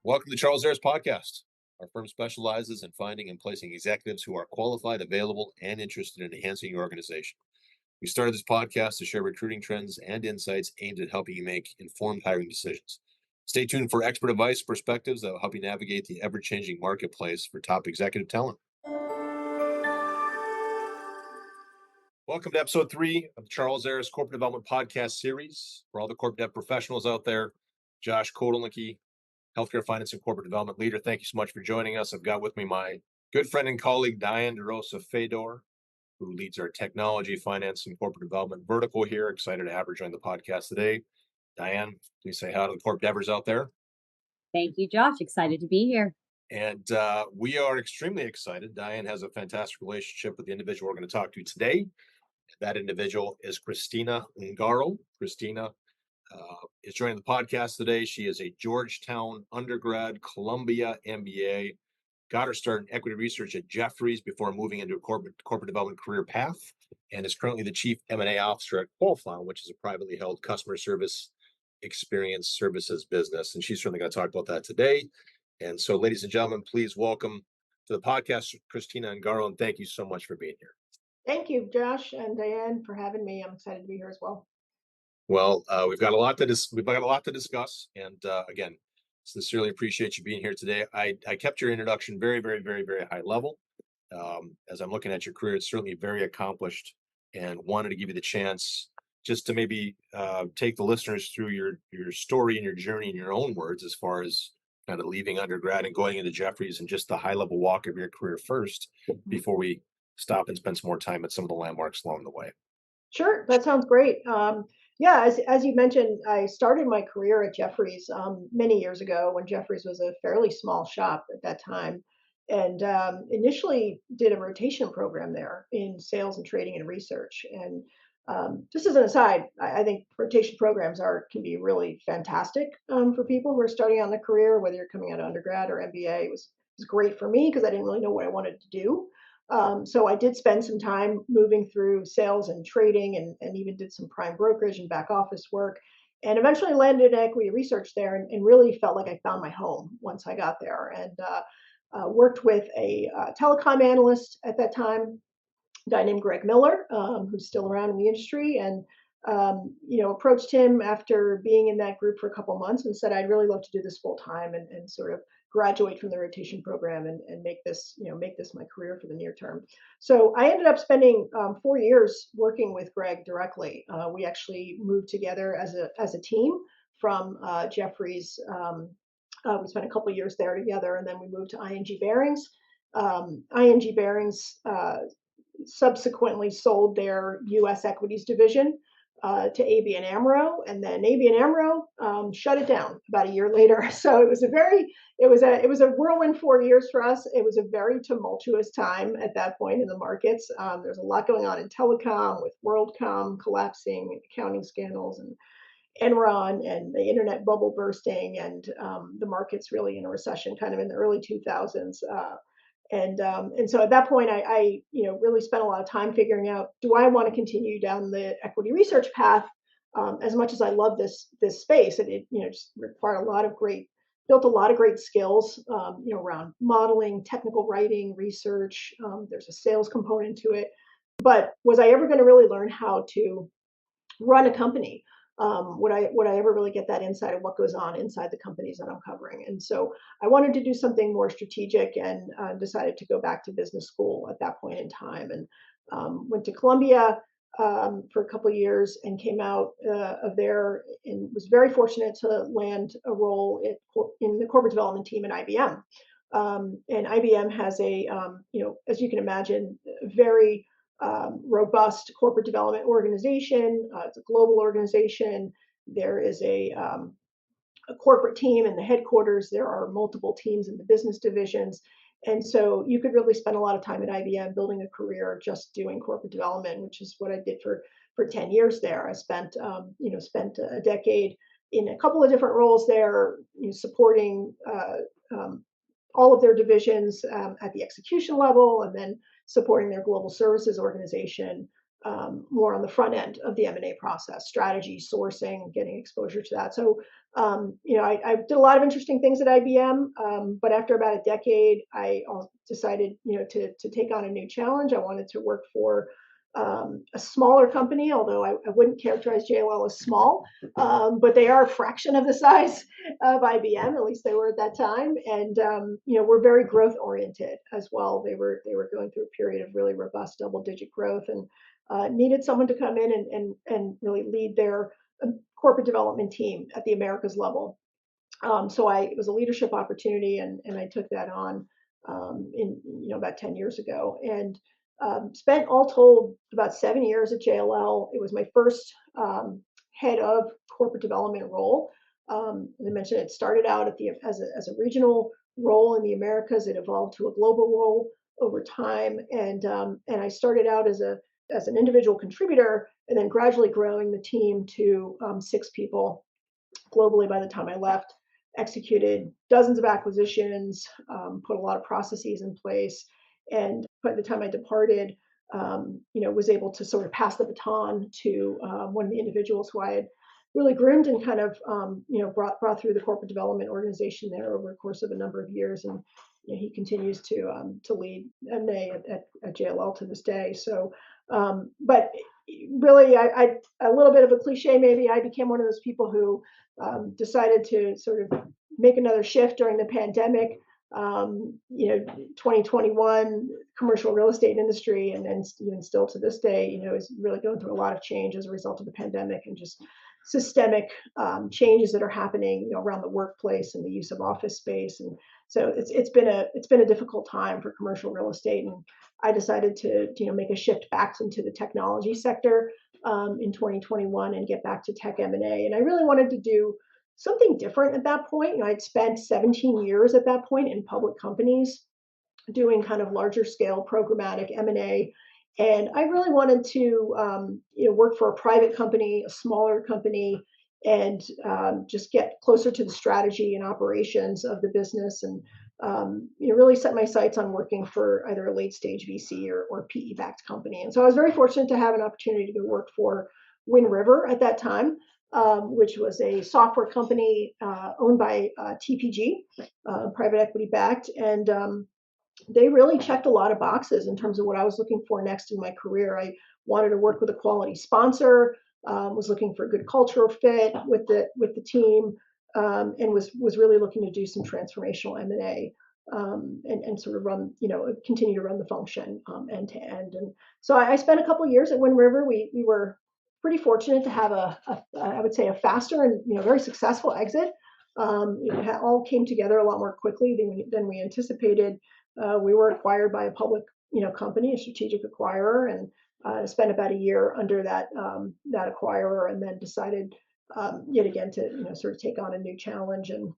Welcome to Charles Aris Podcast. Our firm specializes in finding and placing executives who are qualified, available, and interested in enhancing your organization. We started this podcast to share recruiting trends and insights aimed at helping you make informed hiring decisions. Stay tuned for expert advice, perspectives that will help you navigate the ever-changing marketplace for top executive talent. Welcome to episode 3 of the Charles Aris Corporate Development Podcast series. For all the corporate dev professionals out there, Josh Kotelnicki, Healthcare Finance and Corporate Development Leader. Thank you so much for joining us. I've got with me my good friend and colleague, Diane DeRosa Fedor, who leads our technology, finance, and corporate development vertical here. Excited to have her join the podcast today. Diane, please say hi to the corp devers out there. Thank you, Josh. Excited to be here. And we are extremely excited. Diane has a fantastic relationship with the individual we're going to talk to today. That individual is Christina Ungaro. Christina is joining the podcast today. She is a Georgetown undergrad, Columbia MBA, got her start in equity research at Jefferies before moving into a corporate development career path, and is currently the chief M&A officer at Qualfon, which is a privately held customer service experience services business. And she's certainly going to talk about that today. And so, ladies and gentlemen, please welcome to the podcast, Christina Ungaro, and thank you so much for being here. Thank you, Josh and Diane, for having me. I'm excited to be here as well. Well, we've got a lot to discuss, and again, sincerely appreciate you being here today. I kept your introduction very, very, very, very high level. As I'm looking at your career, it's certainly very accomplished, and wanted to give you the chance just to maybe take the listeners through your story and your journey in your own words, as far as kind of leaving undergrad and going into Jefferies, and just the high level walk of your career first, before we stop and spend some more time at some of the landmarks along the way. Sure, that sounds great. Yeah, as you mentioned, I started my career at Jefferies many years ago when Jefferies was a fairly small shop at that time, and initially did a rotation program there in sales and trading and research. And just as an aside, I think rotation programs can be really fantastic for people who are starting out in their career, whether you're coming out of undergrad or MBA. It was great for me because I didn't really know what I wanted to do. So I did spend some time moving through sales and trading, and even did some prime brokerage and back office work, and eventually landed in equity research there, and really felt like I found my home once I got there. And worked with a telecom analyst at that time, a guy named Greg Miller, who's still around in the industry, and approached him after being in that group for a couple months and said, I'd really love to do this full time, and sort of graduate from the rotation program, and make this my career for the near term. So I ended up spending 4 years working with Greg directly. We actually moved together as a team from Jefferies. We spent a couple of years there together, and then we moved to ING Bearings. ING Bearings subsequently sold their U.S. equities division to ABN AMRO, and then ABN AMRO shut it down about a year later. So it was a whirlwind 4 years for us. It was a very tumultuous time at that point in the markets. There's a lot going on in telecom, with WorldCom collapsing, accounting scandals, and Enron, and the internet bubble bursting, and the markets really in a recession, kind of in the early 2000s. And so at that point, I really spent a lot of time figuring out, do I want to continue down the equity research path? As much as I love this space, it just required built a lot of great skills, around modeling, technical writing, research. There's a sales component to it, but was I ever going to really learn how to run a company? Would I ever really get that insight of what goes on inside the companies that I'm covering? And so I wanted to do something more strategic, and decided to go back to business school at that point in time, and went to Columbia for a couple of years, and came out of there, and was very fortunate to land a role in the corporate development team at IBM. And IBM has as you can imagine, very robust corporate development organization. It's a global organization. There is a corporate team in the headquarters. There are multiple teams in the business divisions. And so you could really spend a lot of time at IBM building a career just doing corporate development, which is what I did for 10 years there. I spent a decade in a couple of different roles there, supporting all of their divisions at the execution level, and then supporting their global services organization more on the front end of the M&A process, strategy, sourcing, getting exposure to that. So, I did a lot of interesting things at IBM, but after about a decade, I decided, to take on a new challenge. I wanted to work for a smaller company, although I wouldn't characterize JLL as small, but they are a fraction of the size of IBM, at least they were at that time. And, we're very growth oriented as well. They were going through a period of really robust double digit growth, and needed someone to come in and really lead their corporate development team at the Americas level. So it was a leadership opportunity, and I took that on in about 10 years ago, and spent all told about 7 years at JLL. It was my first head of corporate development role. As I mentioned, it started out as a regional role in the Americas. It evolved to a global role over time, and I started out as an individual contributor, and then gradually growing the team to 6 people globally by the time I left. Executed dozens of acquisitions, put a lot of processes in place, and by the time I departed, was able to sort of pass the baton to one of the individuals who I had really groomed and kind of brought through the corporate development organization there over the course of a number of years, and he continues to lead M&A at JLL to this day. So, but really, I a little bit of a cliche maybe. I became one of those people who decided to sort of make another shift during the pandemic. 2021 commercial real estate industry, and even still to this day, is really going through a lot of change as a result of the pandemic and just systemic changes that are happening, around the workplace and the use of office space. And so it's been a difficult time for commercial real estate, and I decided to make a shift back into the technology sector in 2021 and get back to tech M&A. And I really wanted to do something different at that point. I'd spent 17 years at that point in public companies doing kind of larger scale programmatic M&A. And I really wanted to work for a private company, a smaller company, and just get closer to the strategy and operations of the business, and really set my sights on working for either a late stage VC or PE backed company. And so I was very fortunate to have an opportunity to go work for Wind River at that time, which was a software company owned by TPG, private equity backed. And they really checked a lot of boxes in terms of what I was looking for next in my career. I wanted to work with a quality sponsor, was looking for a good cultural fit with the team, and was really looking to do some transformational M&A, and sort of continue to run the function end to end. And so I spent a couple of years at Wind River. We were pretty fortunate to have I would say a faster and very successful exit. It all came together a lot more quickly than we anticipated. We were acquired by a public, company, a strategic acquirer, and spent about a year under that acquirer, and then decided yet again to sort of take on a new challenge. And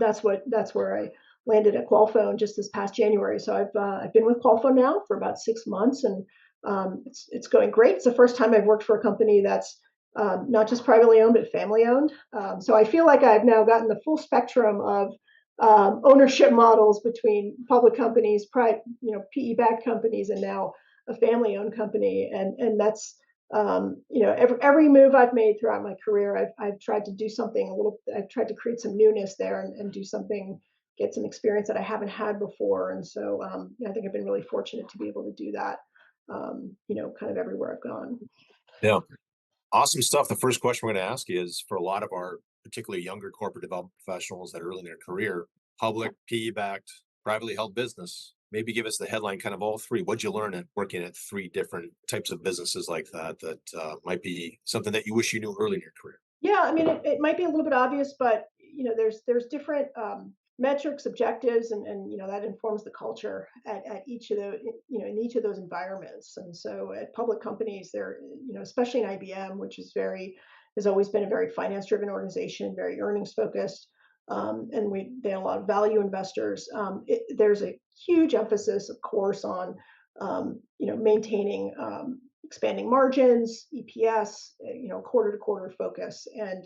that's where I landed at Qualfon just this past January. So I've been with Qualfon now for about 6 months, and it's going great. It's the first time I've worked for a company that's not just privately owned but family owned. So I feel like I've now gotten the full spectrum of ownership models between public companies, PE-backed companies, and now a family-owned company. And that's every move I've made throughout my career, I've tried to do something I've tried to create some newness there, and do something, get some experience that I haven't had before. And so I think I've been really fortunate to be able to do that, kind of everywhere I've gone. Yeah. Awesome stuff. The first question we're going to ask you is, for a lot of our particularly younger corporate development professionals that are early in their career, public, PE-backed, privately held business, maybe give us the headline, kind of all three. What'd you learn at working at three different types of businesses like that might be something that you wish you knew early in your career? Yeah, I mean, it might be a little bit obvious, but there's different metrics, objectives, and that informs the culture at each of the in each of those environments. And so at public companies, they're especially in IBM, which has always been a very finance driven organization, very earnings focused, and they have a lot of value investors. There's a huge emphasis, of course, on maintaining expanding margins, EPS, quarter to quarter focus, and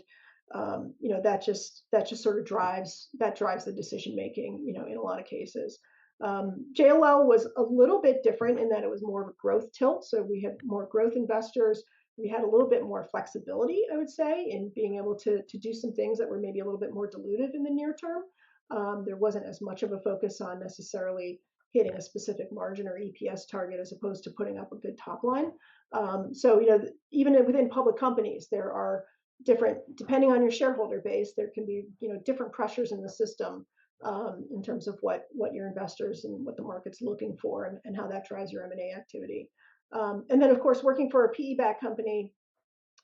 that just sort of drives the decision making, in a lot of cases. JLL was a little bit different in that it was more of a growth tilt. So we had more growth investors. We had a little bit more flexibility, I would say, in being able to do some things that were maybe a little bit more dilutive in the near term. There wasn't as much of a focus on necessarily hitting a specific margin or EPS target as opposed to putting up a good top line. So, even within public companies, there are different, depending on your shareholder base, there can be, different pressures in the system in terms of what your investors and what the market's looking for and how that drives your M&A activity. And then, of course, working for a PE-backed company,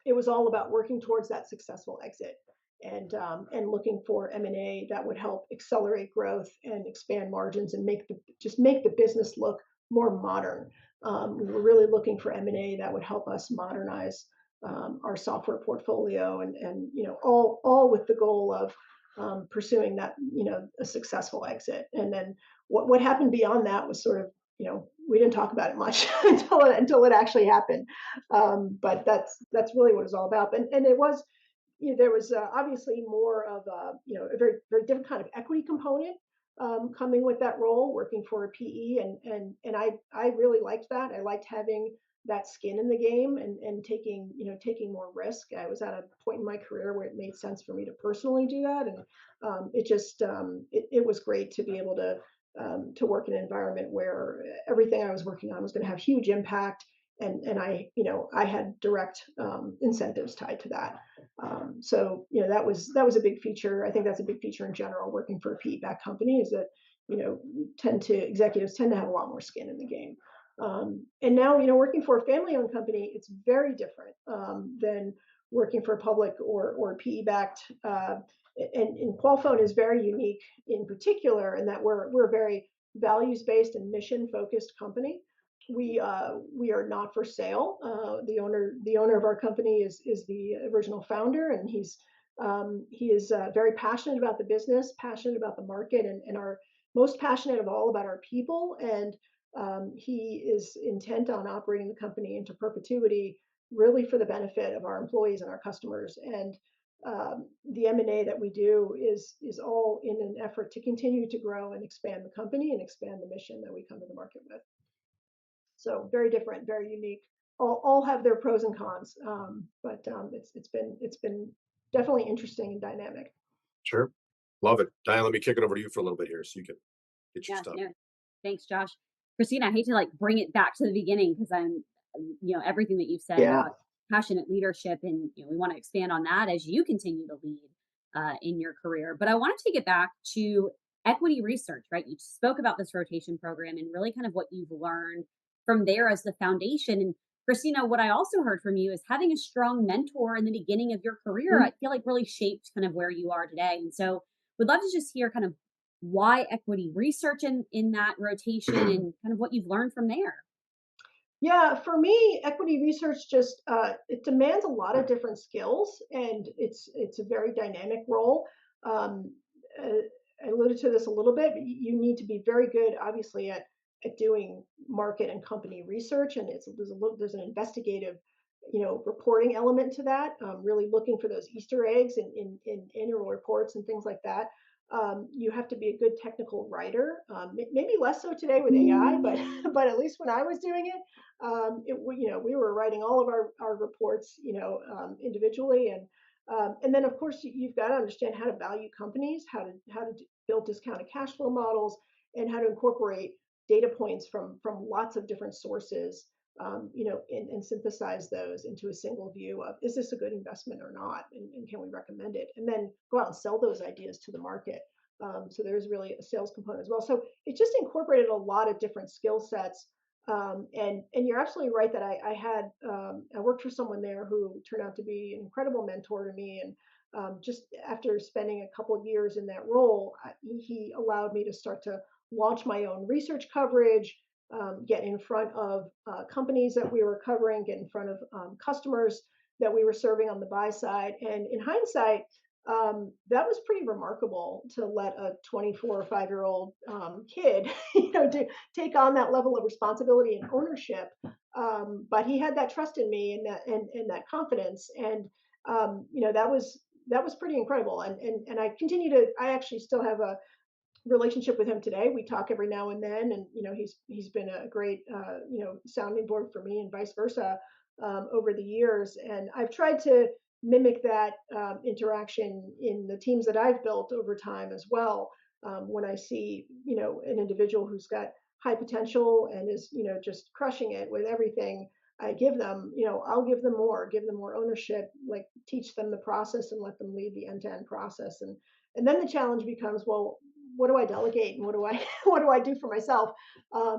it was all about working towards that successful exit and looking for M&A that would help accelerate growth and expand margins and make the business look more modern. We were really looking for M&A that would help us modernize our software portfolio and all with the goal of pursuing that a successful exit. And then what happened beyond that was sort of we didn't talk about it much until it actually happened. But that's really what it's all about. And it was there was obviously more of a very very different kind of equity component coming with that role, working for a PE, and I really liked that. I liked having that skin in the game and taking more risk. I was at a point in my career where it made sense for me to personally do that, and it was great to be able to work in an environment where everything I was working on was going to have huge impact, and I had direct incentives tied to that. So that was a big feature. I think that's a big feature in general working for a PE-backed company is that executives tend to have a lot more skin in the game. And now working for a family-owned company, it's very different than working for a public or PE-backed. And Qualfon is very unique in particular in that we're a very values-based and mission-focused company. We are not for sale. The owner of our company is the original founder, and he is very passionate about the business, passionate about the market, and are most passionate of all about our people. And he is intent on operating the company into perpetuity, really for the benefit of our employees and our customers. And the M&A that we do is all in an effort to continue to grow and expand the company and expand the mission that we come to the market with. So very different, very unique. All have their pros and cons, but it's been definitely interesting and dynamic. Sure. Love it. Diane, let me kick it over to you for a little bit here so you can get your Yeah, stuff. no, thanks, Josh. Christina, I hate to bring it back to the beginning because everything that you've said Yeah. about passionate leadership, and we want to expand on that as you continue to lead in your career. But I want to take it back to equity research, right? You spoke about this rotation program and really kind of what you've learned from there as the foundation. And Christina, what I also heard from you is having a strong mentor in the beginning of your career, I feel like really shaped kind of where you are today. And so would love to just hear kind of why equity research in that rotation and kind of what you've learned from there. Yeah, for me, equity research just it demands a lot of different skills, and it's a very dynamic role. Um, I alluded to this a little bit, but you need to be very good, obviously, at doing market and company research, and there's an investigative, reporting element to that. Really looking for those Easter eggs in annual reports and things like that. You have to be a good technical writer. Maybe less so today with AI, but at least when I was doing it, we were writing all of our reports, individually, and then of course you've got to understand how to value companies, how to build discounted cash flow models, and how to incorporate data points from lots of different sources, and synthesize those into a single view of is this a good investment or not, and can we recommend it, and then go out and sell those ideas to the market. So there's really a sales component as well. So it just incorporated a lot of different skill sets. And you're absolutely right that I worked for someone there who turned out to be an incredible mentor to me. And just after spending a couple of years in that role, he allowed me to start to launch my own research coverage, get in front of companies that we were covering, get in front of customers that we were serving on the buy side. And in hindsight, that was pretty remarkable to let a 24 or 5-year-old kid, take on that level of responsibility and ownership. But he had that trust in me and that confidence, and that was pretty incredible. And I continue to. I actually still have relationship with him today. We talk every now and then, and he's been a great sounding board for me, and vice versa over the years. And I've tried to mimic that interaction in the teams that I've built over time as well. When I see an individual who's got high potential and is just crushing it with everything I give them, I'll give them more ownership, like teach them the process and let them lead the end-to-end process. And then the challenge becomes, well, what do I delegate and what do I what do I do for myself?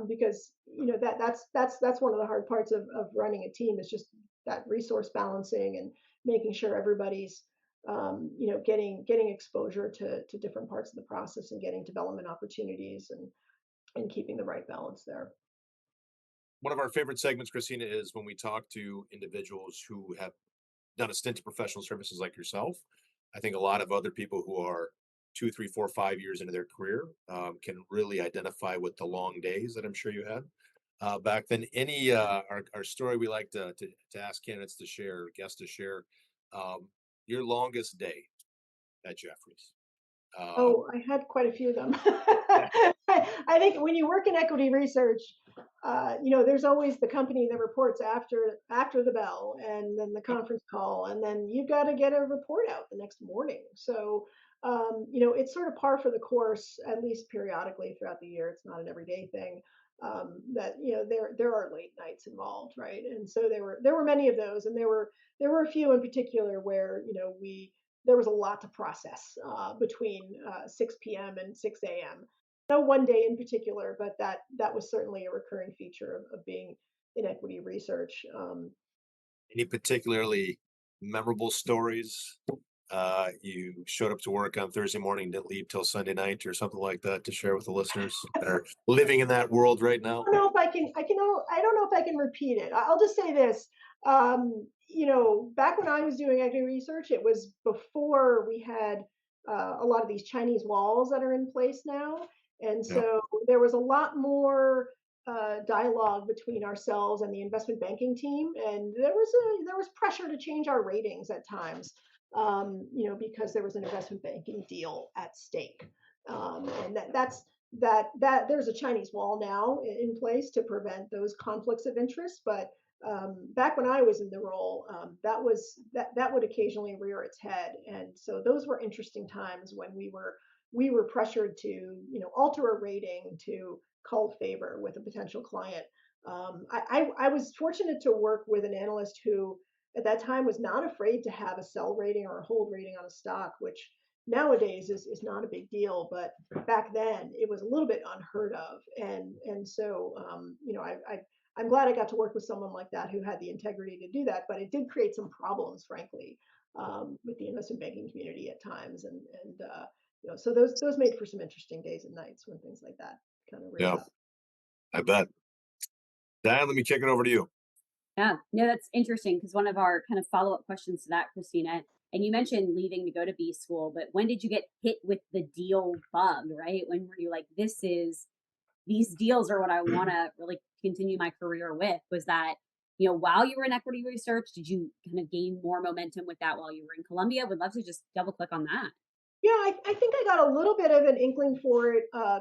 Because that's one of the hard parts of running a team, is just that resource balancing and making sure everybody's getting exposure to different parts of the process and getting development opportunities and keeping the right balance there. One of our favorite segments, Christina, is when we talk to individuals who have done a stint in professional services like yourself. I think a lot of other people who are 2, 3, 4, 5 years into their career can really identify with the long days that I'm sure you had back then. Any our story we like to ask candidates to share, guests to share, your longest day at Jeffries. Oh, I had quite a few of them. I think when you work in equity research, there's always the company that reports after the bell, and then the Yep. conference call, and then you've got to get a report out the next morning. So, it's sort of par for the course, at least periodically throughout the year. It's not an everyday thing. That there are late nights involved, right? And so there were many of those, and there were a few in particular where there was a lot to process between 6 p.m. and 6 a.m. No one day in particular, but that was certainly a recurring feature of being in equity research. Any particularly memorable stories? You showed up to work on Thursday morning, didn't leave till Sunday night or something like that to share with the listeners that are living in that world right now? I don't know if I don't know if I can repeat it. I'll just say this. Back when I was doing equity research, it was before we had a lot of these Chinese walls that are in place now. And Yeah. so there was a lot more dialogue between ourselves and the investment banking team. And there was pressure to change our ratings at times, because there was an investment banking deal at stake. And that there's a Chinese wall now in place to prevent those conflicts of interest. But back when I was in the role, that would occasionally rear its head, and so those were interesting times when we were pressured to alter a rating to call favor with a potential client. I was fortunate to work with an analyst who at that time was not afraid to have a sell rating or a hold rating on a stock, which nowadays is not a big deal, but back then it was a little bit unheard of. And so I'm glad I got to work with someone like that who had the integrity to do that, but it did create some problems, frankly, with the investment banking community at times. And so those made for some interesting days and nights when things like that kind of reared Yeah, up. I bet. Diane, let me kick it over to you. Yeah, no, that's interesting because one of our kind of follow up questions to that, Christina, and you mentioned leaving to go to B school, but when did you get hit with the deal bug, right? When were you like, these deals are what I want to really continue my career with? Was that, while you were in equity research, did you kind of gain more momentum with that while you were in Columbia? Would love to just double click on that. Yeah, I think I got a little bit of an inkling for it. I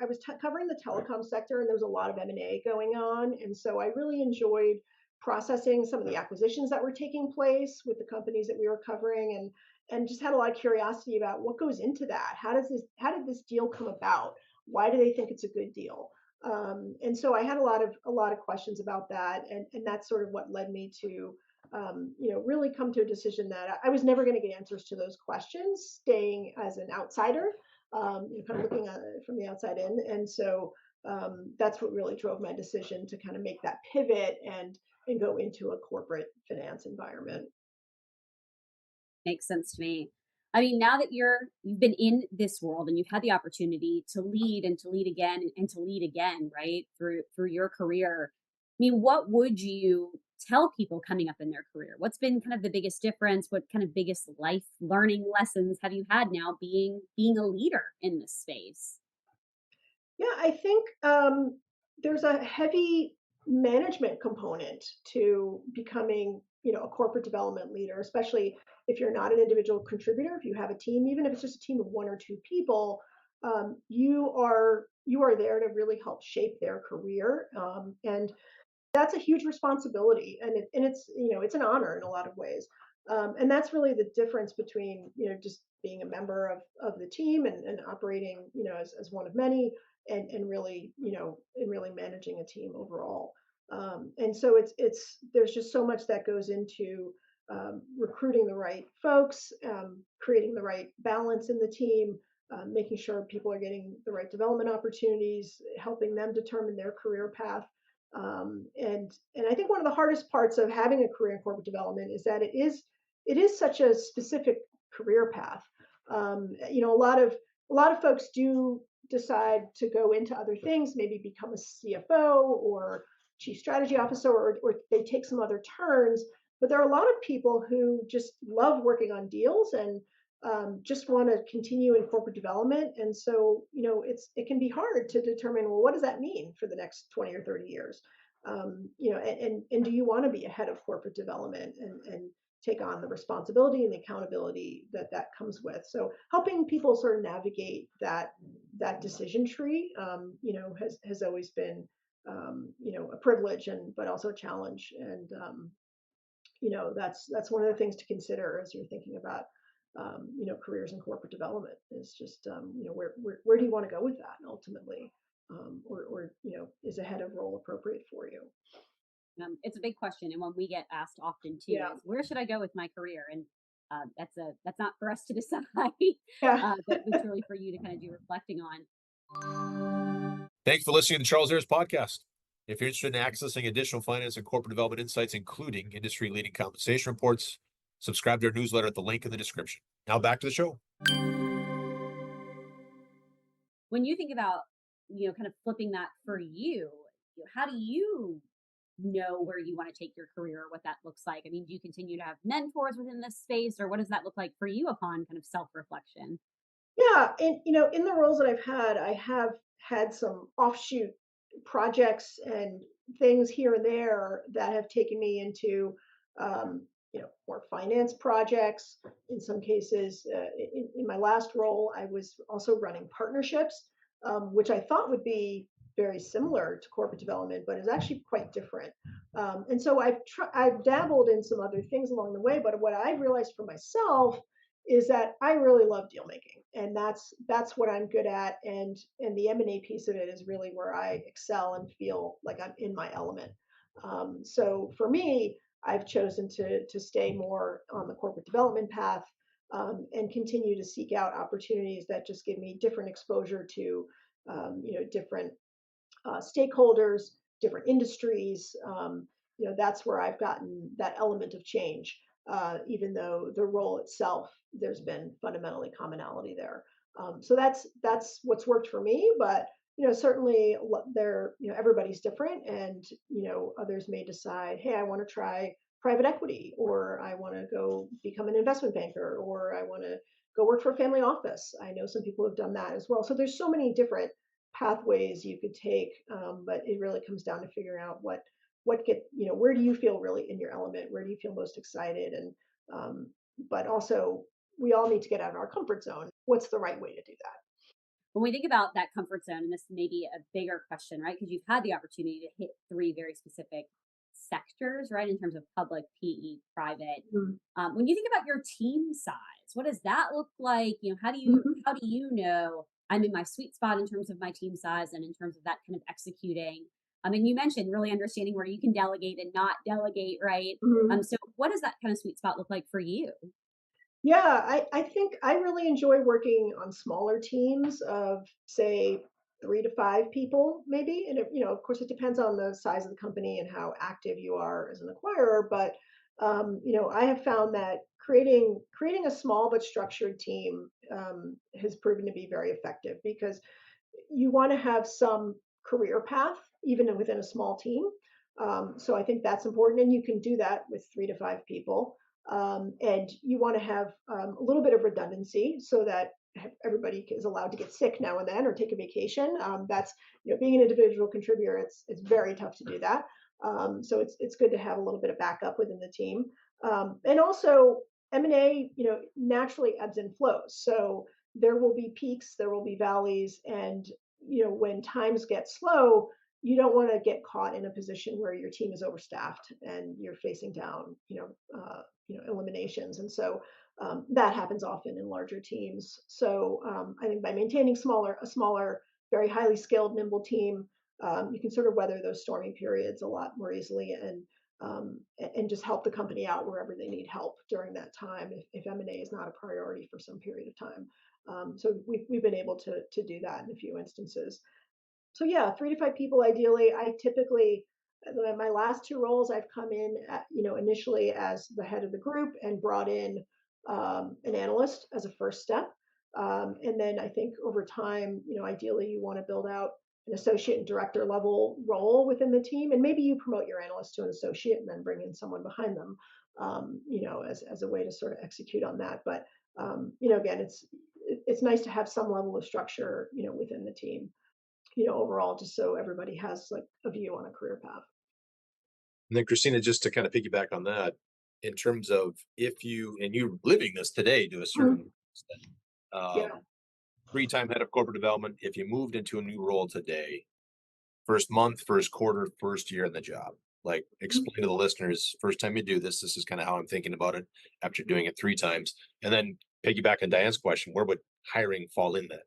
was covering the telecom sector, and there was a lot of M&A going on, and so I really enjoyed processing some of the acquisitions that were taking place with the companies that we were covering, and just had a lot of curiosity about what goes into that. How did this deal come about? Why do they think it's a good deal? And so I had a lot of questions about that, and that's sort of what led me to really come to a decision that I was never going to get answers to those questions, staying as an outsider, kind of looking at it from the outside in. And so that's what really drove my decision to kind of make that pivot and go into a corporate finance environment. Makes sense to me. I mean, now that you've been in this world and you've had the opportunity to lead and to lead again and to lead again, right? Through your career. I mean, what would you tell people coming up in their career? What's been kind of the biggest difference? What kind of biggest life learning lessons have you had now being a leader in this space? Yeah, I think there's a heavy management component to becoming, a corporate development leader, especially if you're not an individual contributor. If you have a team, even if it's just a team of one or two people, you are there to really help shape their career, and that's a huge responsibility, and it's it's an honor in a lot of ways, and that's really the difference between just being a member of the team and operating as one of many, and really and really managing a team overall. And so it's there's just so much that goes into recruiting the right folks, creating the right balance in the team, making sure people are getting the right development opportunities, helping them determine their career path. And I think one of the hardest parts of having a career in corporate development is that it is such a specific career path. A lot of folks do decide to go into other things, maybe become a CFO or chief strategy officer, or they take some other turns. But there are a lot of people who just love working on deals and just want to continue in corporate development. And so, it can be hard to determine, well, what does that mean for the next 20 or 30 years? And do you want to be a head of corporate development and take on the responsibility and the accountability that comes with? So helping people sort of navigate that decision tree, has always been, a privilege, and but also a challenge. And that's one of the things to consider as you're thinking about careers in corporate development, is just where do you want to go with that ultimately, or is a head of role appropriate for you? It's a big question, and one we get asked often too Yeah, is where should I go with my career? And that's not for us to decide, yeah. but it's really for you to kind of do reflecting on. Thanks for listening to the Charles Harris podcast. If you're interested in accessing additional finance and corporate development insights, including industry leading compensation reports, subscribe to our newsletter at the link in the description. Now back to the show. When you think about kind of flipping that for you, how do you know where you want to take your career or what that looks like? I mean, do you continue to have mentors within this space, or what does that look like for you upon kind of self reflection? Yeah, and in the roles that I've had, I have had some offshoot projects and things here and there that have taken me into, more finance projects. In some cases, in my last role, I was also running partnerships, which I thought would be very similar to corporate development, but is actually quite different. And so I've dabbled in some other things along the way, but what I realized for myself is that I really love deal making, and that's what I'm good at, and the M&A piece of it is really where I excel and feel like I'm in my element. So for me, I've chosen to stay more on the corporate development path, and continue to seek out opportunities that just give me different exposure to different stakeholders, different industries. That's where I've gotten that element of change, even though the role itself, there's been fundamentally commonality there. So that's what's worked for me, but certainly there, everybody's different, and others may decide, hey, I want to try private equity, or I want to go become an investment banker, or I want to go work for a family office. I know some people have done that as well. So there's so many different pathways you could take, but it really comes down to figuring out where do you feel really in your element, where do you feel most excited, and um, but also we all need to get out of our comfort zone. What's the right way to do that? When we think about that comfort zone, and this may be a bigger question, right? Because you've had the opportunity to hit three very specific sectors, right? In terms of public, PE, private. Mhm. When you think about your team size, what does that look like? Mhm. How do you know I'm in my sweet spot in terms of my team size and in terms of that kind of executing? And you mentioned really understanding where you can delegate and not delegate, right? Mhm. So what does that kind of sweet spot look like for you? Yeah, I think I really enjoy working on smaller teams of, say, 3 to 5 people, maybe. And of course, it depends on the size of the company and how active you are as an acquirer. But I have found that creating a small but structured team has proven to be very effective, because you want to have some career path even within a small team. So I think that's important, and you can do that with 3 to 5 people. And you want to have a little bit of redundancy so that everybody is allowed to get sick now and then or take a vacation. That's being an individual contributor, it's very tough to do that. So it's good to have a little bit of backup within the team. And also M&A, naturally ebbs and flows. So there will be peaks, there will be valleys, and when times get slow, you don't want to get caught in a position where your team is overstaffed and you're facing down, eliminations. And so that happens often in larger teams. So I think by maintaining a smaller, very highly skilled, nimble team, you can sort of weather those stormy periods a lot more easily, and just help the company out wherever they need help during that time if M&A is not a priority for some period of time. So we've been able to do that in a few instances. So yeah, 3 to 5 people ideally. I typically, my last two roles, I've come in initially as the head of the group and brought in an analyst as a first step. And then I think over time, ideally you want to build out an associate and director level role within the team, and maybe you promote your analyst to an associate and then bring in someone behind them, as a way to sort of execute on that. But again, it's nice to have some level of structure, within the team, overall, just so everybody has like a view on a career path. And then Christina, just to kind of piggyback on that, in terms of if you and you're living this today to a Mhm. certain extent, Yeah, um, three-time head of corporate development, if you moved into a new role today, first month, first quarter, first year in the job, like Mhm. explain to the listeners, first time you do this is kind of how I'm thinking about it after doing it 3 times. And then piggyback on Diane's question, where would hiring fall in that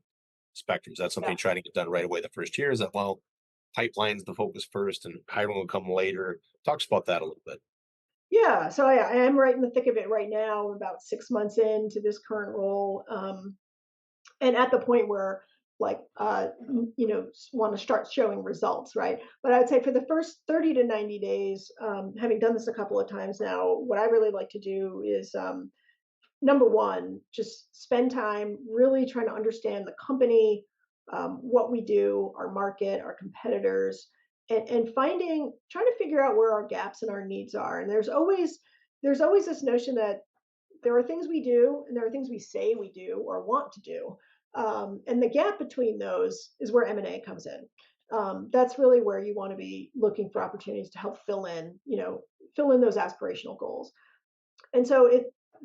spectrum? Is that something Yeah, you're trying to get done right away the first year? Is that, well, pipeline's the focus first and hiring will come later? Talks about that a little bit. yeah. So I am right in the thick of it right now. I'm about 6 months into this current role, and at the point where like want to start showing results, right? But I'd say for the first 30 to 90 days, having done this a couple of times now, what I really like to do is number one, just spend time really trying to understand the company, what we do, our market, our competitors, and trying to figure out where our gaps and our needs are. And there's always this notion that there are things we do and there are things we say we do or want to do. And the gap between those is where M&A comes in. That's really where you want to be looking for opportunities to help fill in those aspirational goals. And so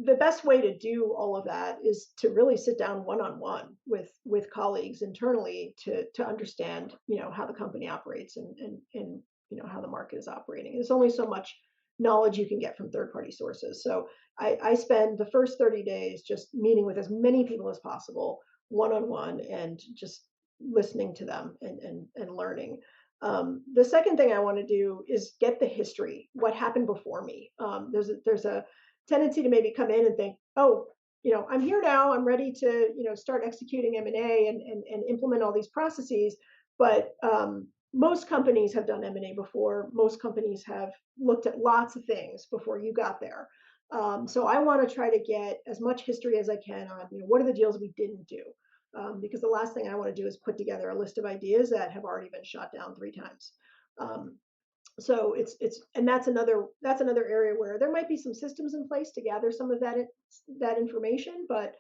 the best way to do all of that is to really sit down one on one with colleagues internally to understand how the company operates, and how the market is operating. There's only so much knowledge you can get from third party sources. So I spend the first 30 days just meeting with as many people as possible one on one and just listening to them and learning. The second thing I want to do is get the history, what happened before me. There's a tendency to maybe come in and think, oh, I'm here now, I'm ready to, start executing M&A and implement all these processes. But most companies have done M&A before. Most companies have looked at lots of things before you got there. So I want to try to get as much history as I can on, what are the deals we didn't do? Because the last thing I want to do is put together a list of ideas that have already been shot down 3 times. Um, so and that's another area where there might be some systems in place to gather some of that information, but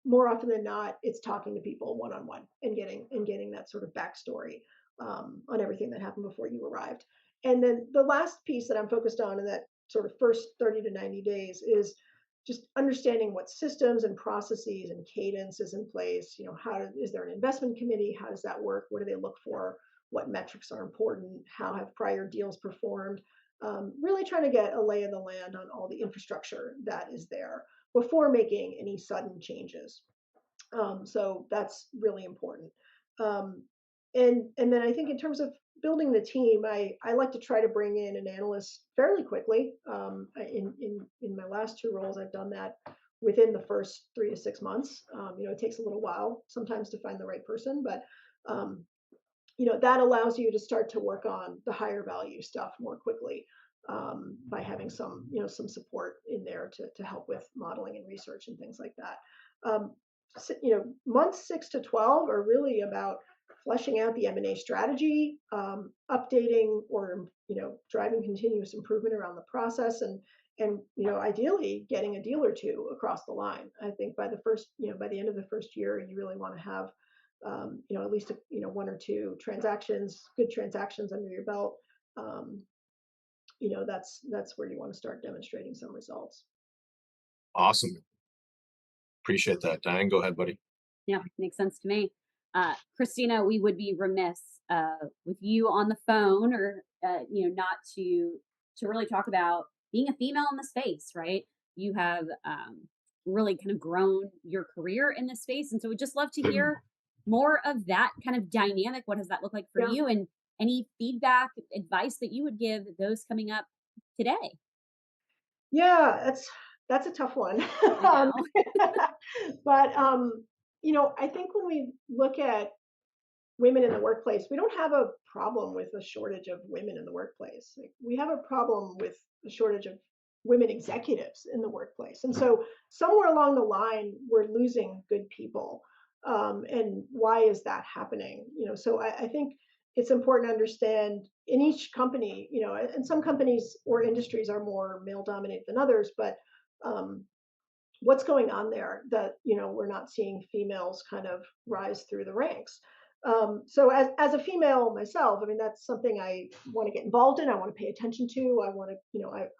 more often than not, it's talking to people one on one and getting that sort of backstory on everything that happened before you arrived. And then the last piece that I'm focused on in that sort of first 30 to 90 days is just understanding what systems and processes and cadence is in place. Is there an investment committee? How does that work? What do they look for? What metrics are important? How have prior deals performed? Really trying to get a lay of the land on all the infrastructure that is there before making any sudden changes. So that's really important. Um, and then I think in terms of building the team, I like to try to bring in an analyst fairly quickly. In my last two roles, I've done that within the first 3 to 6 months. It takes a little while sometimes to find the right person, but um, that allows you to start to work on the higher value stuff more quickly, by having some support in there to help with modeling and research and things like that. Months 6 to 12 are really about fleshing out the M&A strategy, updating or driving continuous improvement around the process, and ideally getting a deal or two across the line. I think by the end of the first year, you really want to have at least one or two good transactions under your belt. Um, that's where you want to start demonstrating some results. Awesome. Appreciate that. Diane, go ahead, buddy. Yeah, makes sense to me. Christina, we would be remiss with you on the phone, or not to really talk about being a female in the space, right? You have really kind of grown your career in this space, and so we'd just love to hear more of that kind of dynamic. What does that look like for Yeah. you, and any feedback, advice that you would give those coming up today? Yeah, that's a tough one. I Um, know. but I think when we look at women in the workplace, we don't have a problem with a shortage of women in the workplace. Like, we have a problem with the shortage of women executives in the workplace. And so somewhere along the line, we're losing good people. And why is that happening? So I think it's important to understand in each company, and some companies or industries are more male dominated than others, but um, what's going on there that we're not seeing females kind of rise through the ranks. So as a female myself, I mean, that's something I want to get involved in. I want to pay attention to. I want to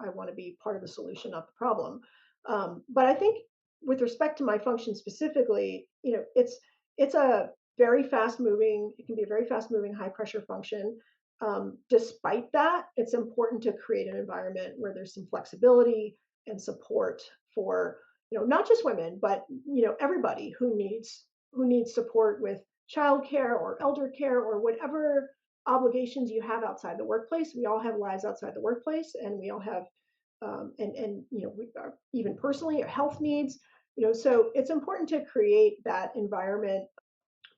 I want to be part of the solution, not the problem. But I think with respect to my function specifically, it's a very fast moving, it can be a very fast moving high pressure function. Despite that, it's important to create an environment where there's some flexibility and support for not just women, but everybody who needs support with childcare or elder care or whatever obligations you have outside the workplace. We all have lives outside the workplace, and we all have and we are, even personally, our health needs. So it's important to create that environment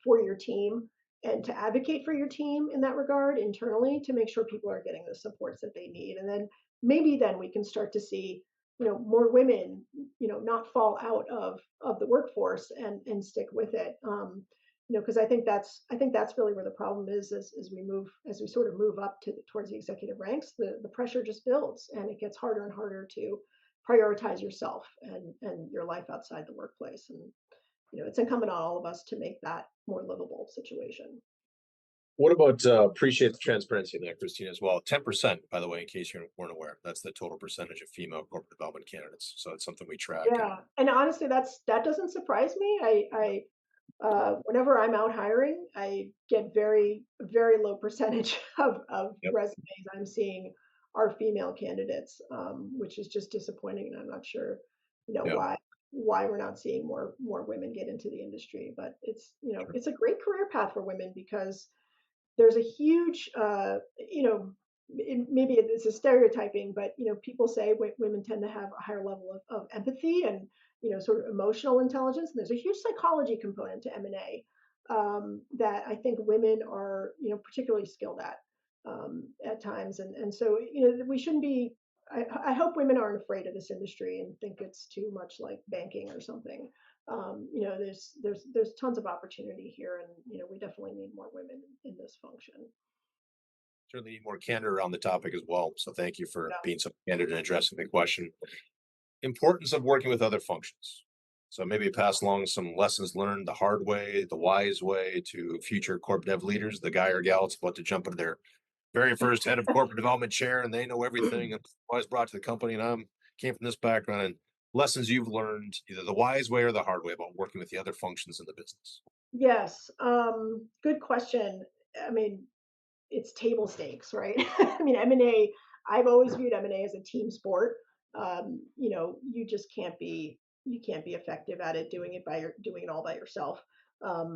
for your team and to advocate for your team in that regard internally to make sure people are getting the supports that they need. And then maybe then we can start to see more women not fall out of the workforce and stick with it. Because I think that's really where the problem is as we sort of move up towards the executive ranks. The pressure just builds, and it gets harder and harder to prioritize yourself and your life outside the workplace. And it's incumbent on all of us to make that more livable situation. What about appreciate the transparency in that, Christina, as well? 10%, by the way, in case you weren't aware, that's the total percentage of female corporate development candidates. So it's something we track. And Yeah, and honestly, that doesn't surprise me. Whenever I'm out hiring, I get very, very low percentage of yep, resumes I'm seeing are female candidates, which is just disappointing. And I'm not sure, yeah, why we're not seeing more women get into the industry. But it's, sure. it's a great career path for women because there's a huge, maybe it's a stereotyping, but people say women tend to have a higher level of empathy and sort of emotional intelligence. And there's a huge psychology component to M&A that I think women are particularly skilled at times. And so we shouldn't be. I hope women aren't afraid of this industry and think it's too much like banking or something. There's tons of opportunity here, and we definitely need more women in this function. Certainly need more candor around the topic as well. So thank you for Yeah, being so candid and addressing the question. Importance of working with other functions. So maybe pass along some lessons learned the hard way, the wise way to future corp dev leaders, the guy or gal that's about to jump into their very first head of corporate development chair and they know everything and I was brought to the company and I'm came from this background and lessons you've learned either the wise way or the hard way about working with the other functions in the business. yes. Good question. I mean, it's table stakes, right? I mean, M&A. I've always viewed M&A as a team sport. You just can't be effective at it doing it all by yourself.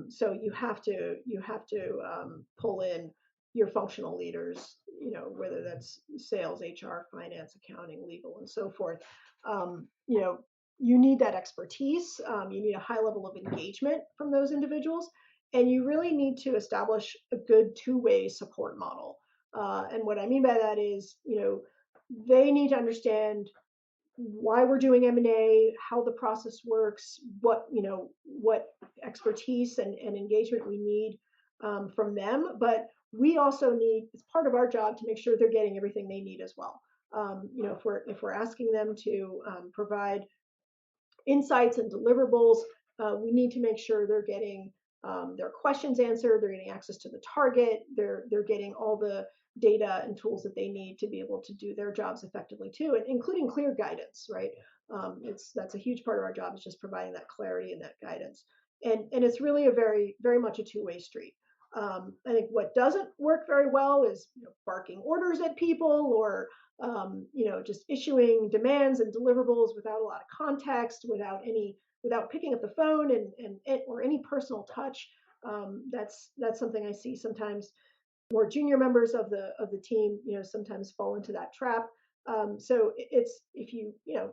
So you have to pull in your functional leaders, whether that's sales, HR, finance, accounting, legal, and so forth. You need that expertise. You need a high level of engagement from those individuals, and you really need to establish a good two-way support model. And what I mean by that is, they need to understand why we're doing M&A, how the process works, what expertise and engagement we need from them. But we also need, it's part of our job to make sure they're getting everything they need as well. If we're asking them to provide insights and deliverables, we need to make sure they're getting their questions answered, they're getting access to the target, they're getting all the data and tools that they need to be able to do their jobs effectively too, and including clear guidance, right? That's a huge part of our job, is just providing that clarity and that guidance. And it's really a very much a two-way street. I think what doesn't work very well is, barking orders at people, or just issuing demands and deliverables without a lot of context, without picking up the phone and or any personal touch. That's something I see sometimes more junior members of the team, sometimes fall into that trap. So it's, if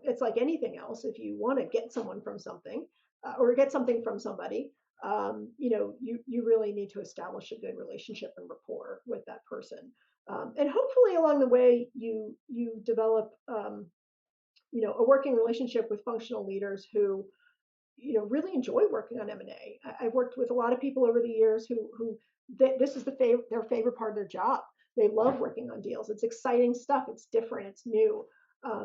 it's like anything else. If you want to get someone from something, or get something from somebody, you really need to establish a good relationship and rapport with that person. And hopefully along the way, you develop, a working relationship with functional leaders who, really enjoy working on M&A. I've worked with a lot of people over the years who this is their favorite part of their job. They love working on deals. It's exciting stuff. It's different. It's new.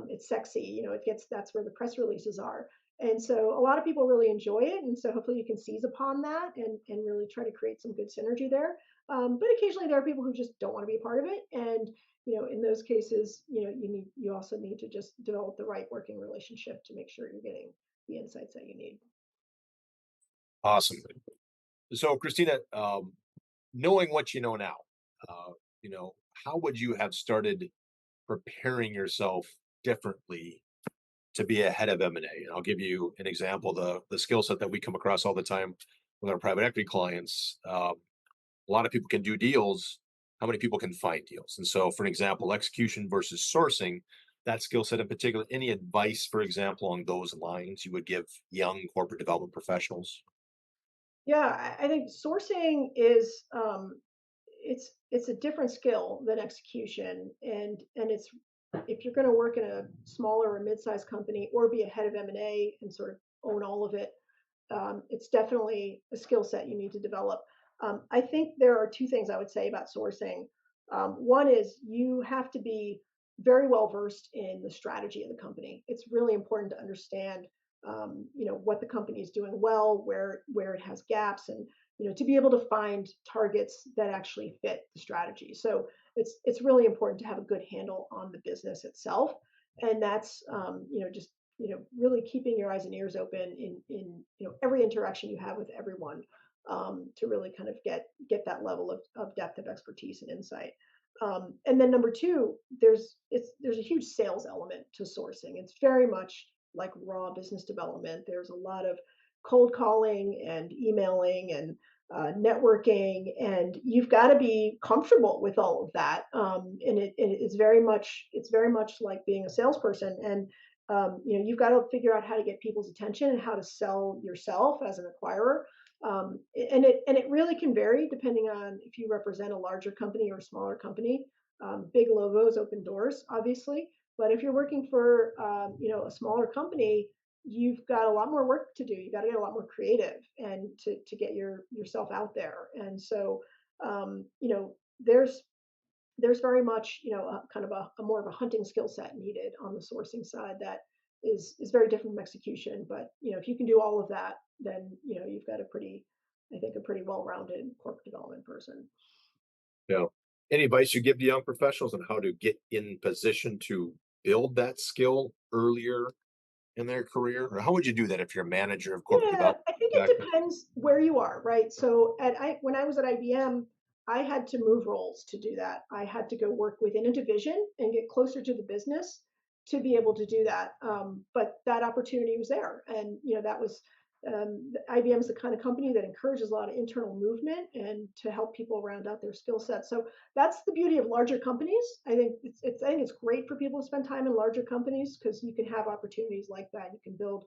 It's sexy. That's where the press releases are. And so a lot of people really enjoy it. And so hopefully you can seize upon that and really try to create some good synergy there. But occasionally there are people who just don't want to be a part of it. And in those cases, you also need to just develop the right working relationship to make sure you're getting the insights that you need. Awesome. So, Christina, knowing what you know now, uh, you know, how would you have started preparing yourself differently to be a head of M&A? And I'll give you an example. The skill set that we come across all the time with our private equity clients. A lot of people can do deals. How many people can find deals? And so, for an example, execution versus sourcing, that skill set in particular, any advice, for example, on those lines you would give young corporate development professionals? Yeah, I think sourcing is, it's a different skill than execution, and it's, if you're going to work in a smaller or mid-sized company, or be a head of M&A and sort of own all of it, it's definitely a skill set you need to develop. I think there are two things I would say about sourcing. One is you have to be very well versed in the strategy of the company. It's really important to understand, what the company is doing well, where it has gaps, and to be able to find targets that actually fit the strategy. So it's really important to have a good handle on the business itself, and that's, just really keeping your eyes and ears open in every interaction you have with everyone, to really kind of get that level of depth of expertise and insight. And then number two, there's a huge sales element to sourcing. It's very much like raw business development. There's a lot of cold calling and emailing and networking, and you've got to be comfortable with all of that. And it's very much like being a salesperson, and you've got to figure out how to get people's attention and how to sell yourself as an acquirer. And it really can vary depending on if you represent a larger company or a smaller company. Big logos open doors, obviously, but if you're working for, a smaller company, you've got a lot more work to do. You got to get a lot more creative and to get yourself out there. And so, um, you know, there's there's very much, a kind of a more of a hunting skill set needed on the sourcing side that is very different from execution. But if you can do all of that, then you've got I think, a pretty well-rounded corporate development person. Yeah. Any advice you give to young professionals on how to get in position to build that skill earlier in their career? Or how would you do that if you're a manager of corporate Yeah, development? I think it depends where you are, right? So when I was at IBM, I had to move roles to do that. I had to go work within a division and get closer to the business to be able to do that. But that opportunity was there, and that was, IBM is the kind of company that encourages a lot of internal movement and to help people round out their skill set. So that's the beauty of larger companies. I think it's great for people to spend time in larger companies because you can have opportunities like that. You can build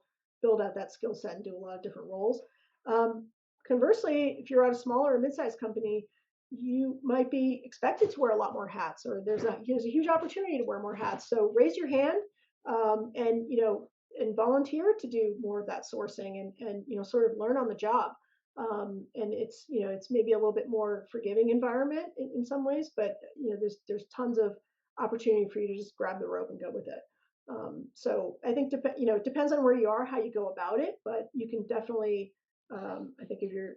out that skill set and do a lot of different roles. Um, Conversely, if you're at a smaller or mid-sized company, you might be expected to wear a lot more hats, or there's a huge opportunity to wear more hats. So raise your hand, and volunteer to do more of that sourcing, and sort of learn on the job. And it's maybe a little bit more forgiving environment in some ways, but there's tons of opportunity for you to just grab the rope and go with it. So I think it depends on where you are, how you go about it, but you can definitely, I think if you're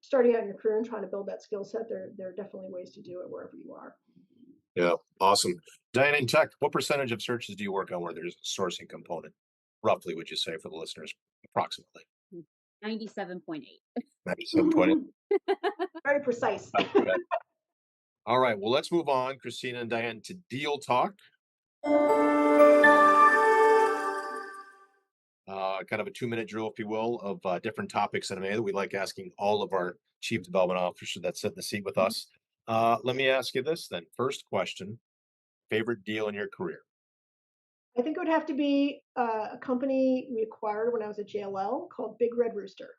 starting out in your career and trying to build that skill set, there are definitely ways to do it wherever you are. Yeah, awesome. Diane, in tech, what percentage of searches do you work on where there's a sourcing component? Roughly, would you say for the listeners, approximately? 97.8. 97.8. Very precise. Okay. All right. Well, let's move on, Christina and Diane, to deal talk. Kind of a 2-minute drill, if you will, of different topics in M&A that we like asking all of our chief development officers that sit in the seat with us. Let me ask you this then. First question: favorite deal in your career? I think it would have to be a company we acquired when I was at JLL called Big Red Rooster.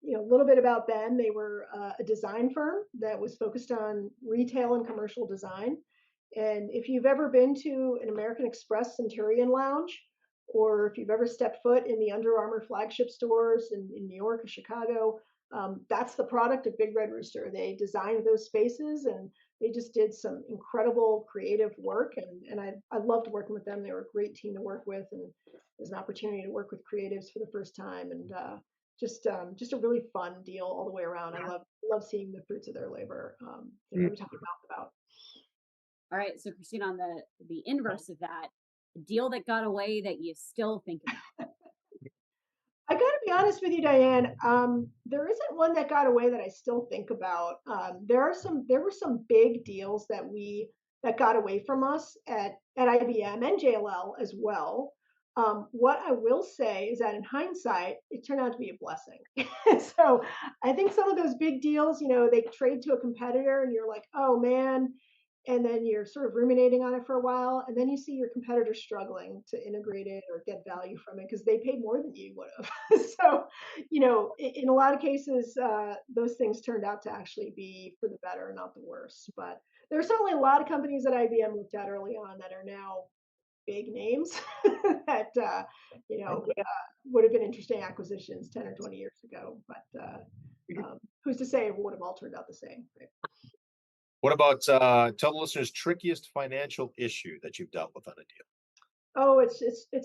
A little bit about them. They were a design firm that was focused on retail and commercial design. And if you've ever been to an American Express Centurion Lounge, or if you've ever stepped foot in the Under Armour flagship stores in New York or Chicago, that's the product of Big Red Rooster. They designed those spaces and they just did some incredible creative work. And I loved working with them. They were a great team to work with. And it was an opportunity to work with creatives for the first time. And just a really fun deal all the way around. I love seeing the fruits of their labor. Every time we talk about. All right, so Christine, on the inverse of that, a deal that got away that you still think about. I got to be honest with you, Diane. There isn't one that got away that I still think about. There were some big deals that got away from us at IBM and JLL as well. What I will say is that in hindsight, it turned out to be a blessing. So I think some of those big deals, they trade to a competitor, and you're like, oh man, and then you're sort of ruminating on it for a while, and then you see your competitor struggling to integrate it or get value from it because they paid more than you would have. So in a lot of cases, those things turned out to actually be for the better, not the worse. But there are certainly a lot of companies that IBM looked at early on that are now big names that would have been interesting acquisitions 10 or 20 years ago, but who's to say it would have all turned out the same, right? What about tell the listeners trickiest financial issue that you've dealt with on a deal? Oh, it's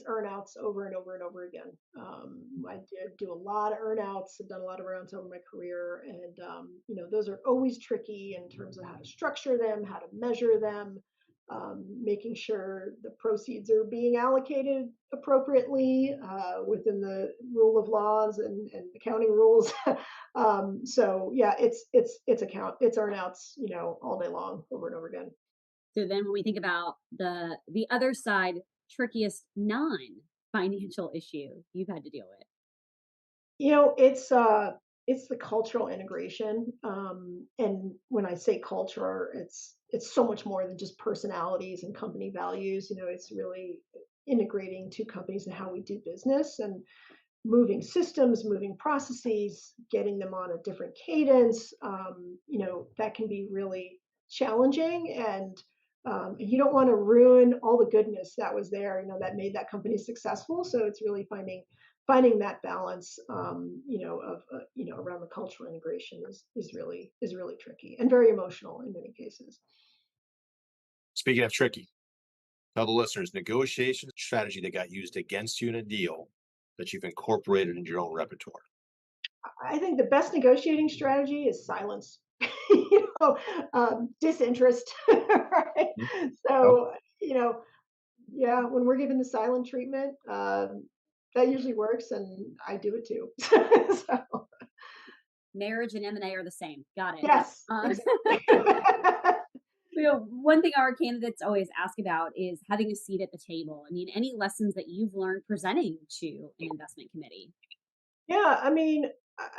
earnouts over and over and over again. I did do a lot of earnouts. I've done a lot of earnouts over my career, and those are always tricky in terms of how to structure them, how to measure them, making sure the proceeds are being allocated appropriately within the rule of laws and accounting rules. So yeah, it's earnouts, all day long, over and over again. So then when we think about the other side, trickiest non-financial issue you've had to deal with. It's the cultural integration, and when I say culture, it's so much more than just personalities and company values. It's really integrating two companies and how we do business and moving systems, moving processes, getting them on a different cadence. That can be really challenging, and you don't want to ruin all the goodness that was there, that made that company successful. So it's really finding that balance, of around the cultural integration is really tricky and very emotional in many cases. Speaking of tricky, tell the listeners negotiation strategy that got used against you in a deal that you've incorporated into your own repertoire. I think the best negotiating strategy is silence. Disinterest, right? Oh, So, yeah, when we're given the silent treatment, that usually works, and I do it too. So, Marriage and M&A are the same. Got it. yes, Um, exactly. one thing our candidates always ask about is having a seat at the table. I mean, any lessons that you've learned presenting to an investment committee? Yeah, I mean,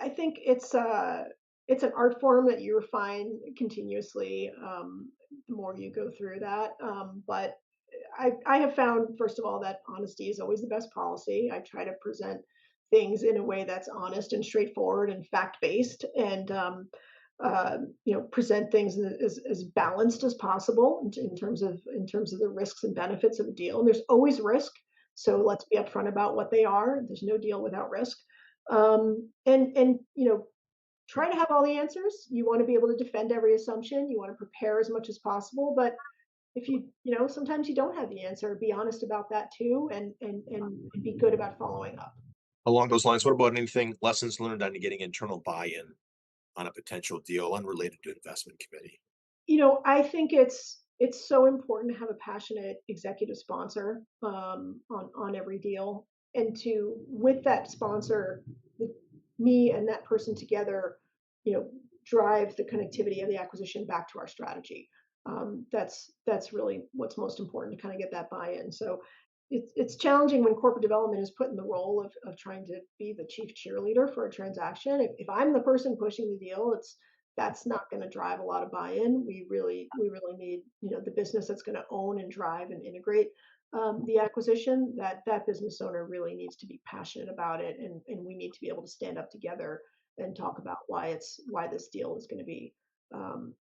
I think it's an art form that you refine continuously, the more you go through that. But I have found, first of all, that honesty is always the best policy. I try to present things in a way that's honest and straightforward and fact based, and present things as balanced as possible in terms of the risks and benefits of a deal. And there's always risk, so let's be upfront about what they are. There's no deal without risk, and try to have all the answers. You want to be able to defend every assumption. You want to prepare as much as possible, but if sometimes you don't have the answer, be honest about that too, and be good about following up. along those lines, what about anything lessons learned on getting internal buy-in on a potential deal unrelated to investment committee? I think it's it's so important to have a passionate executive sponsor on every deal, and to with that sponsor, the, me and that person together, you know, drive the connectivity of the acquisition back to our strategy. That's really what's most important to kind of get that buy-in. So it's challenging when corporate development is put in the role of trying to be the chief cheerleader for a transaction. If I'm the person pushing the deal, that's not going to drive a lot of buy-in. We really need, you know, the business that's going to own and drive and integrate the acquisition. That business owner really needs to be passionate about it, and we need to be able to stand up together and talk about why this deal is going to be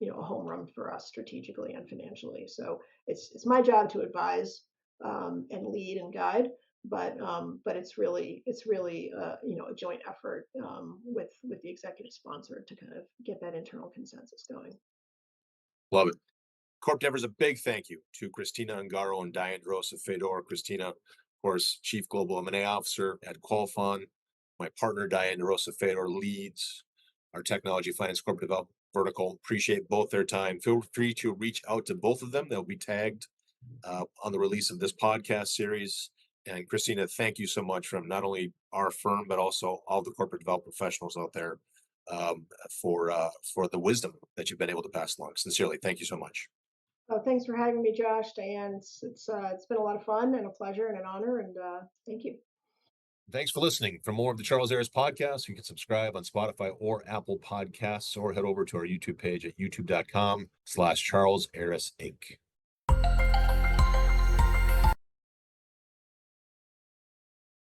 you know, a home run for us strategically and financially. So it's my job to advise and lead and guide, but it's really you know, a joint effort with the executive sponsor to kind of get that internal consensus going. Love it. Corp Denver's a big thank you to Christina Ungaro and Diane DeRosa Fedor. Christina, of course, Chief Global M&A Officer at Qualfon. My partner, Diane DeRosa Fedor, leads our technology finance corporate development vertical. Appreciate both their time. Feel free to reach out to both of them. They'll be tagged on the release of this podcast series. And Christina, thank you so much from not only our firm, but also all the corporate development professionals out there um, for the wisdom that you've been able to pass along. Sincerely, thank you so much. Thanks for having me, Josh, Diane. It's been a lot of fun and a pleasure and an honor, and thank you. Thanks for listening. For more of the Charles Aris podcast, you can subscribe on Spotify or Apple Podcasts, or head over to our YouTube page at youtube.com/Charles Aris Inc.